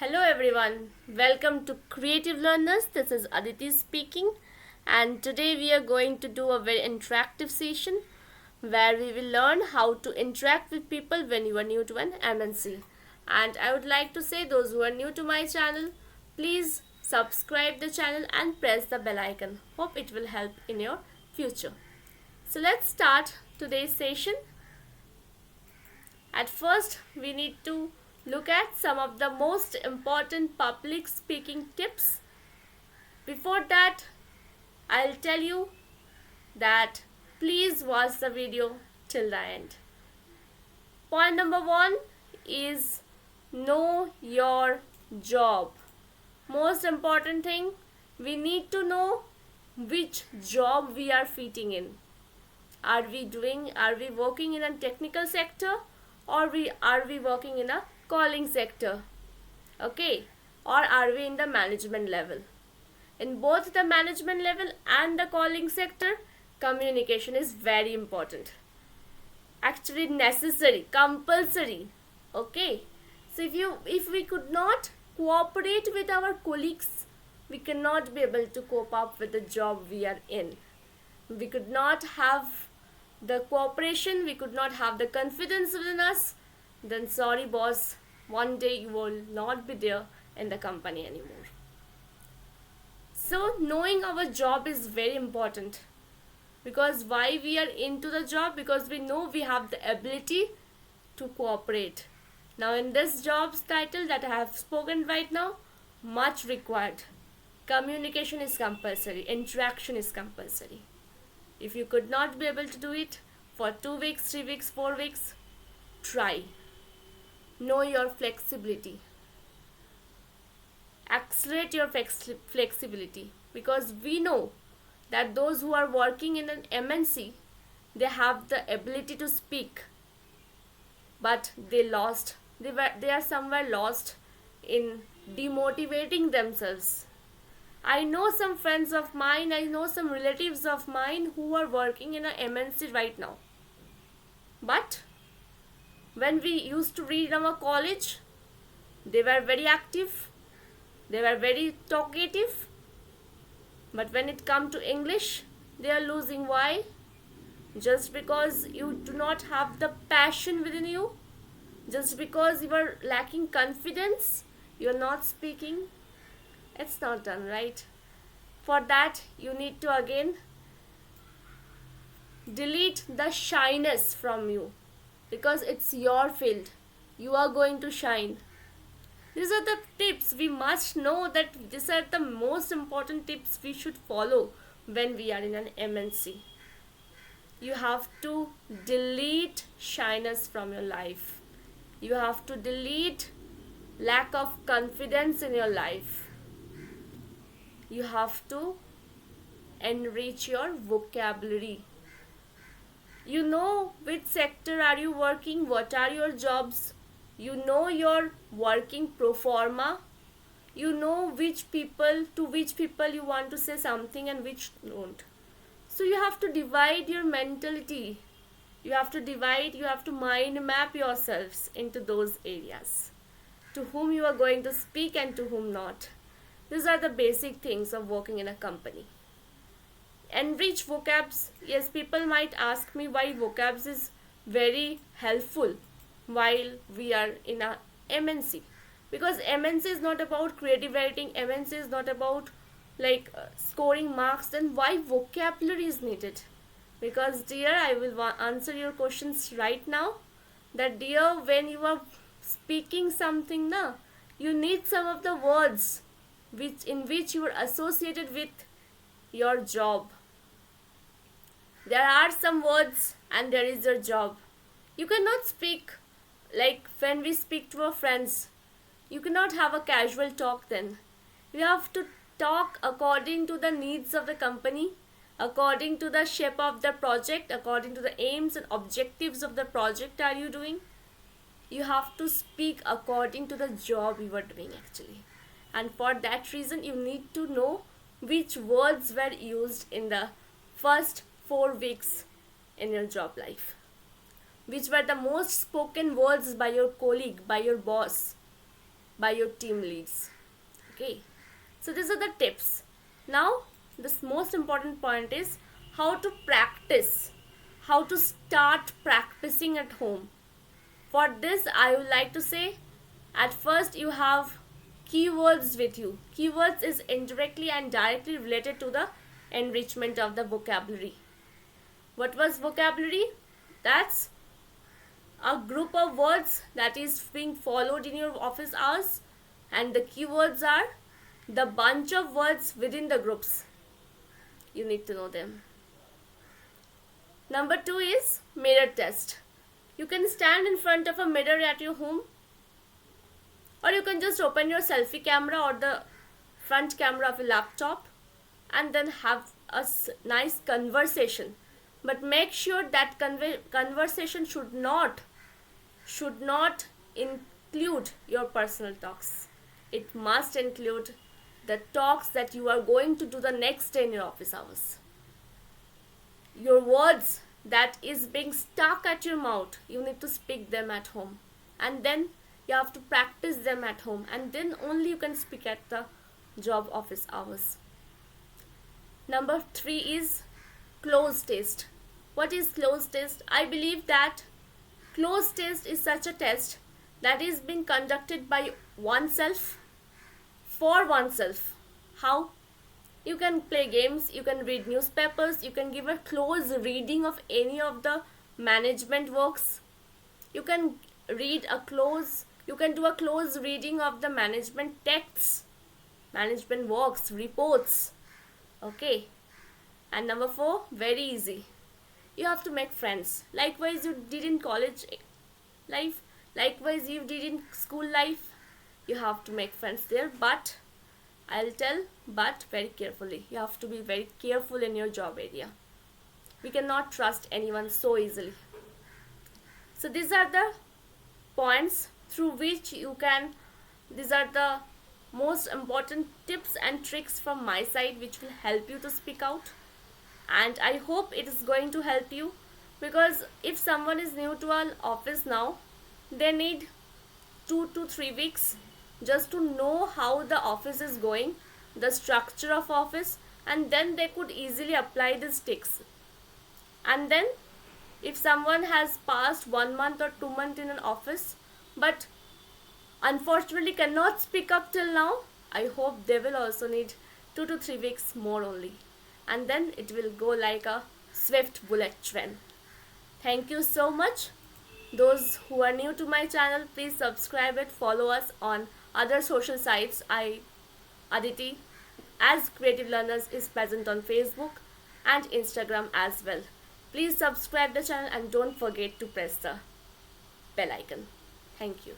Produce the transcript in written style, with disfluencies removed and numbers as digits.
Hello everyone, welcome to Creative Learners. This is Aditi speaking, and today we are going to do a very interactive session where we will learn how to interact with people when you are new to an MNC. And I would like to say, those who are new to my channel, please subscribe the channel and press the bell icon. Hope it will help in your future. So let's start today's session. At first, we need to look at some of the most important public speaking tips. Before that, I'll tell you that please watch the video till the end. Point number 1 is know your job. Most important thing, we need to know which job we are fitting in. Are we working in a technical sector, or are we working in a calling sector? Okay, or are we in the management level? In both the management level and the calling sector, communication is very important, actually necessary, compulsory. Okay, so if we could not cooperate with our colleagues, we cannot be able to cope up with the job we are in. We could not have the cooperation, we could not have the confidence within us, then sorry boss, one day you will not be there in the company anymore. So knowing our job is very important, because why we are into the job? Because we know we have the ability to cooperate. Now in this job's title that I have spoken right now, much required. Communication is compulsory, interaction is compulsory. If you could not be able to do it for 2 weeks, 3 weeks, 4 weeks, try. Know your flexibility. Accelerate your flexibility, because we know that those who are working in an MNC, they have the ability to speak, but they are somewhere lost in demotivating themselves. I know some friends of mine, I know some relatives of mine who are working in a MNC right now. But when we used to read in our college, they were very active, they were very talkative. But when it comes to English, they are losing. Why? Just because you do not have the passion within you, just because you are lacking confidence, you are not speaking. It's not done, right? For that, you need to again delete the shyness from you, because it's your field. You are going to shine. These are the tips. We must know that these are the most important tips we should follow when we are in an MNC. You have to delete shyness from your life. You have to delete lack of confidence in your life. You have to enrich your vocabulary. You know which sector are you working, what are your jobs. You know your working pro forma. You know to which people you want to say something and which don't. So you have to divide your mentality. You have to mind map yourselves into those areas, to whom you are going to speak and to whom not. These are the basic things of working in a company. Enrich vocabs. Yes, people might ask me why vocabs is very helpful while we are in a MNC. Because MNC is not about creative writing, MNC is not about scoring marks. Then why vocabulary is needed? Because dear, I will answer your questions right now. That dear, when you are speaking something, you need some of the words in which you are associated with your job. There are some words and there is your job. You cannot speak like when we speak to our friends. You cannot have a casual talk then. You have to talk according to the needs of the company, according to the shape of the project, according to the aims and objectives of the project are you doing. You have to speak according to the job you are doing actually. And for that reason, you need to know which words were used in the first 4 weeks in your job life. Which were the most spoken words by your colleague, by your boss, by your team leads. Okay, so these are the tips. Now this most important point is how to practice, how to start practicing at home. For this I would like to say, at first you have keywords with you. Keywords is indirectly and directly related to the enrichment of the vocabulary. What was vocabulary? That's a group of words that is being followed in your office hours, and the keywords are the bunch of words within the groups. You need to know them. Number 2 is mirror test. You can stand in front of a mirror at your home, or you can just open your selfie camera or the front camera of a laptop and then have a nice conversation. But make sure that conversation should not include your personal talks. It must include the talks that you are going to do the next day in your office hours. Your words that is being stuck at your mouth, you need to speak them at home, and then you have to practice them at home, and then only you can speak at the job office hours. Number 3 is close test. What is close test? I believe that close test is such a test that is being conducted by oneself for oneself. How? You can play games, you can read newspapers, you can give a close reading of any of the management works. You can do a close reading of the management texts, management works, reports. Okay. And number 4, very easy. You have to make friends. Likewise you did in college life, likewise you did in school life. You have to make friends there, but I'll tell, but very carefully. You have to be very careful in your job area. We cannot trust anyone so easily. So these are the points through which these are the most important tips and tricks from my side which will help you to speak out. And I hope it is going to help you, because if someone is new to our office now, they need 2 to 3 weeks just to know how the office is going, the structure of office, and then they could easily apply these tricks. And then if someone has passed 1 month or 2 months in an office but unfortunately cannot speak up till now, I hope they will also need 2 to 3 weeks more only, and then it will go like a swift bullet train. Thank you so much. Those who are new to my channel, please subscribe it, follow us on other social sites. Aditi as Creative Learners is present on Facebook and Instagram as well. Please subscribe the channel and don't forget to press the bell icon. Thank you.